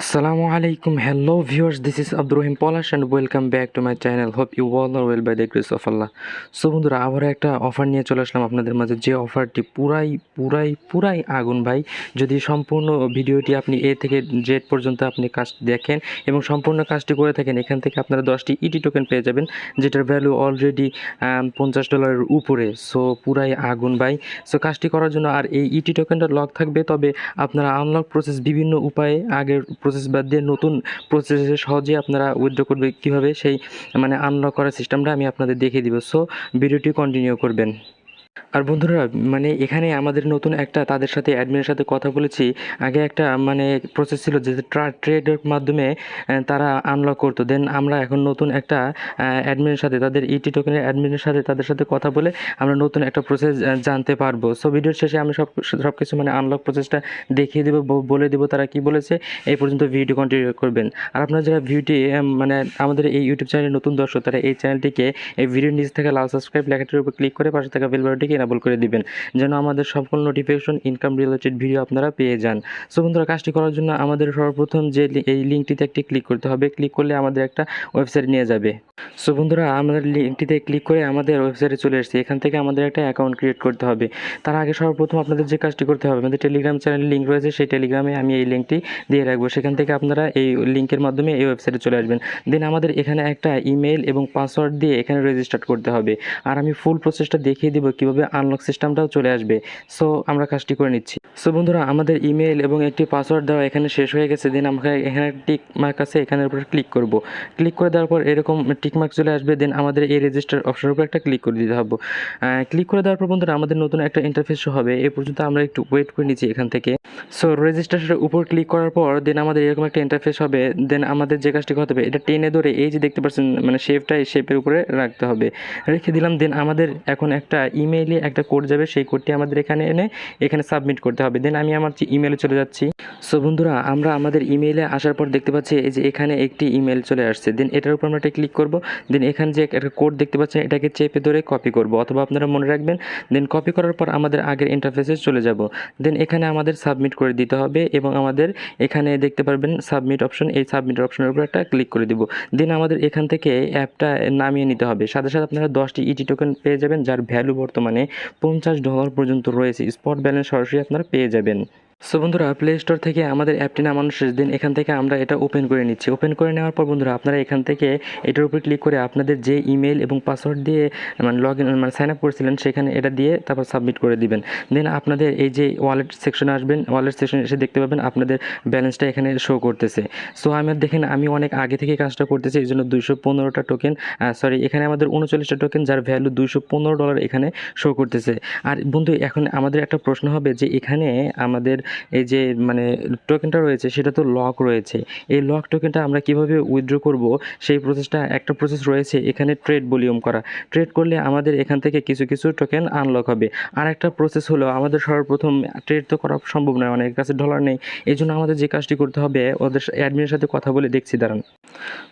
Assalamualaikum. Hello viewers, this is Abdur Rahim polash and welcome back to my channel. Hope you all are well by the grace of Allah. So বন্ধুরা আবার একটা offer নিয়ে চলে আসলাম আপনাদের মাঝে, যে অফারটি পুরাই আগুন ভাই। যদি সম্পূর্ণ ভিডিওটি আপনি এ থেকে জেড পর্যন্ত আপনি কাজ দেখেন এবং সম্পূর্ণ কাজটি করে থাকেন, এখান থেকে আপনারা 10টি ইটি টোকেন পেয়ে যাবেন, যেটার ভ্যালু অলরেডি $50 উপরে। সো পুরাই আগুন ভাই। সো কাজটি করার জন্য আর এই ইটি টোকেনটা লক থাকবে, তবে আপনারা আনলক প্রসেস বিভিন্ন উপায়ে আগের প্রসেস বাদ দিয়ে নতুন প্রসেসে সহজে আপনারা উইথড্র করবে কীভাবে, সেই আনলক করার সিস্টেমটা আমি আপনাদের দেখিয়ে দিব। সো ভিডিওটি কন্টিনিউ করবেন। আর বন্ধুরা এখানে আমাদের নতুন একটা তাদের সাথে অ্যাডমিনের সাথে কথা বলেছি। আগে একটা প্রসেস ছিল যে ট্রেডের মাধ্যমে তারা আনলক করতো, দেন আমরা এখন নতুন একটা অ্যাডমিনের সাথে, তাদের ইটি টোকেনের অ্যাডমিনের সাথে তাদের সাথে কথা বলে আমরা নতুন একটা প্রসেস জানতে পারবো। সো ভিডিওর শেষে আমি সব কিছু আনলক প্রসেসটা দেখিয়ে দেবো, বলে দেবো তারা কি বলেছে। এই পর্যন্ত ভিডিও কন্টিনিউ করবেন। আর আপনারা যারা ভিডিওটি আমাদের এই ইউটিউব চ্যানেলের নতুন দর্শক, তারা এই চ্যানেলটিকে এই ভিডিওর নিচ থেকে লাল সাবস্ক্রাইব লেখাটির উপর ক্লিক করে পাশে থাকা বেল বাটনটিকে এনেবল করে দিবেন, যেন আমাদের সকল নোটিফিকেশন ইনকাম রিলেটেড ভিডিও আপনারা পেয়ে যান। সো বন্ধুরা কাজটি করার জন্য আমাদের সর্বপ্রথম যে এই লিঙ্কটিতে একটি ক্লিক করতে হবে। ক্লিক করলে আমাদের একটা ওয়েবসাইট নিয়ে যাবে। সো বন্ধুরা আমাদের লিঙ্কটিতে ক্লিক করে আমাদের ওয়েবসাইটে চলে এসেছি। এখান থেকে আমাদের একটা অ্যাকাউন্ট ক্রিয়েট করতে হবে। তার আগে সর্বপ্রথম আপনাদের যে কাজটি করতে হবে, আমাদের টেলিগ্রাম চ্যানেলের লিঙ্ক রয়েছে, সেই টেলিগ্রামে আমি এই লিঙ্কটি দিয়ে রাখবো। সেখান থেকে আপনারা এই লিঙ্কের মাধ্যমে এই ওয়েবসাইটে চলে আসবেন। দেন আমাদের এখানে একটা ইমেল এবং পাসওয়ার্ড দিয়ে এখানে রেজিস্টার করতে হবে। আর আমি ফুল প্রসেসটা দেখিয়ে দিব কীভাবে আনলক সিস্টেমটাও চলে আসবে। সো আমরা কাজটি করে নিচ্ছি। সো বন্ধুরা আমাদের ইমেল এবং একটি পাসওয়ার্ড দেওয়া এখানে শেষ হয়ে গেছে। দেন আমরা এখানে টিক মার্ক আছে, এখানের উপরে ক্লিক করব। ক্লিক করে দেওয়ার পর এরকম টিক মার্ক চলে আসবে। দেন আমাদের এই রেজিস্টার অপশনের উপর একটা ক্লিক করে দিতে হবে। ক্লিক করে দেওয়ার পর বন্ধুরা আমাদের নতুন একটা ইন্টারফেস হবে। এই পর্যন্ত আমরা একটু ওয়েট করে নিচ্ছি এখান থেকে। সো রেজিস্ট্রেশনের উপর ক্লিক করার পর দেন আমাদের এরকম একটা ইন্টারফেস হবে। দেন আমাদের যে কাজটি করতে হবে, এটা টেনে ধরে এই যে দেখতে পাচ্ছেন শেপটা, এই শেপের উপরে রাখতে হবে। রেখে দিলাম। দেন আমাদের এখন একটা ইমেইলে একটা কোড যাবে, সেই কোডটি আমাদের এখানে এনে এখানে সাবমিট করতে হবে। দেন আমি আমার ইমেলে চলে যাচ্ছি। সো বন্ধুরা আমরা আমাদের ইমেইলে আসার পর দেখতে পাচ্ছি এই যে এখানে একটি ইমেল চলে আসছে। দেন এটার উপর আমরা একটা ক্লিক করব। দেন এখানে যে একটা কোড দেখতে পাচ্ছেন, এটাকে চেপে ধরে কপি করব, অথবা আপনারা মনে রাখবেন। দেন কপি করার পর আমাদের আগের ইন্টারফেসে চলে যাব। দেন এখানে আমাদের সাবমিট করে দিতে হবে এবং আমাদের এখানে দেখতে পারবেন সাবমিট অপশন, এই সাবমিট অপশনের উপর একটা ক্লিক করে দিব। দেন আমাদের এখান থেকে অ্যাপটা নামিয়ে নিতে হবে। সাথে সাথে আপনারা 10টি ইটি টোকেন পেয়ে যাবেন, যার ভ্যালু বর্তমানে $50 পর্যন্ত রয়েছে। স্পট ব্যালেন্স সরাসরি আপনারা পেয়ে যাবেন। সো বন্ধুরা প্লে স্টোর থেকে আমাদের অ্যাপটি নামানো শেষ। দিন এখান থেকে আমরা এটা ওপেন করে নিচ্ছি। ওপেন করে নেওয়ার পর বন্ধুরা আপনারা এখান থেকে এটার উপর ক্লিক করে আপনাদের যে ইমেল এবং পাসওয়ার্ড দিয়ে লগ ইন সাইন আপ করেছিলেন, সেখানে এটা দিয়ে তারপর সাবমিট করে দিবেন। দেন আপনাদের এই যে ওয়ালেট সেকশনে আসবেন। ওয়ালেট সেকশনে এসে দেখতে পাবেন আপনাদের ব্যালেন্সটা এখানে শো করতেছে। সো দেখেন আমি অনেক আগে থেকে কাজটা করতেছি, এই জন্য 215টা টোকেন, এখানে আমাদের 39টা টোকেন, যার ভ্যালু $215 এখানে শো করতেছে। আর বন্ধু এখন আমাদের একটা প্রশ্ন হবে যে এখানে আমাদের এই যে টোকেনটা রয়েছে সেটা তো লক রয়েছে, এই লক টোকেনটা আমরা কিভাবে উইথড্র করব, সেই প্রসেসটা একটা প্রসেস রয়েছে এখানে ট্রেড ভলিউম করা। ট্রেড করলে আমাদের এখান থেকে কিছু টোকেন আনলক হবে। আর একটা প্রসেস হলো আমাদের সর্বপ্রথম ট্রেড তো করা সম্ভব নয়, অনেকের কাছে ডলার নেই। এই জন্য আমাদের যে কাজটি করতে হবে, ওদের অ্যাডমিনের সাথে কথা বলে দেখছি, দাঁড়ান।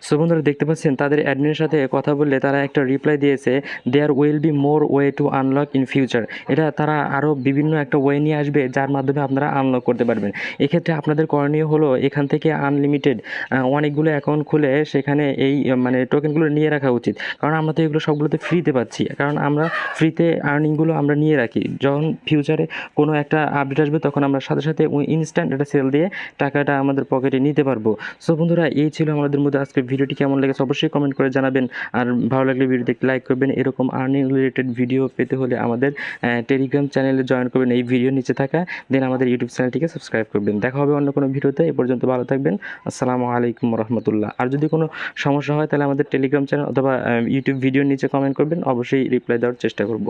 সো বন্ধুরা দেখতে পাচ্ছেন তাদের অ্যাডমিনের সাথে কথা বললে তারা একটা রিপ্লাই দিয়েছে, there will be more way to unlock in future. এটা তারা আরও বিভিন্ন একটা ওয়ে নিয়ে আসবে, যার মাধ্যমে আপনারা আনলক করতে পারবেন। এক্ষেত্রে আপনাদের করণীয় হলো এখান থেকে আনলিমিটেড অনেকগুলো অ্যাকাউন্ট খুলে সেখানে এই টোকেনগুলো নিয়ে রাখা উচিত। কারণ আমরা তো এগুলো সবগুলোতে ফ্রিতে পাচ্ছি, কারণ আমরা ফ্রিতে আর্নিংগুলো আমরা নিয়ে রাখি। যখন ফিউচারে কোনো একটা আপডেট আসবে, তখন আমরা সাথে সাথে ইনস্ট্যান্ট একটা সেল দিয়ে টাকাটা আমাদের পকেটে নিতে পারবো। সো বন্ধুরা এই ছিল আমাদের মধ্যে আজকের ভিডিওটি। কেমন লেগেছে অবশ্যই কমেন্ট করে জানাবেন। আর ভালো লাগলে ভিডিওতে লাইক করবেন। এরকম আর্নিং রিলেটেড ভিডিও পেতে হলে আমাদের টেলিগ্রাম চ্যানেলে জয়েন করবেন, এই ভিডিও নিচে থাকা। দেন আমাদের ইউটিউব চ্যানেলটিকে সাবস্ক্রাইব করবেন। দেখা হবে অন্য কোনো ভিডিওতে। এ পর্যন্ত ভালো থাকবেন। আসসালামু রহমতুল্লাহ। আর যদি কোনো সমস্যা হয় তাহলে আমাদের টেলিগ্রাম চ্যানেল অথবা ইউটিউব ভিডিওর নিচে কমেন্ট করবেন, অবশ্যই রিপ্লাই দেওয়ার চেষ্টা করব।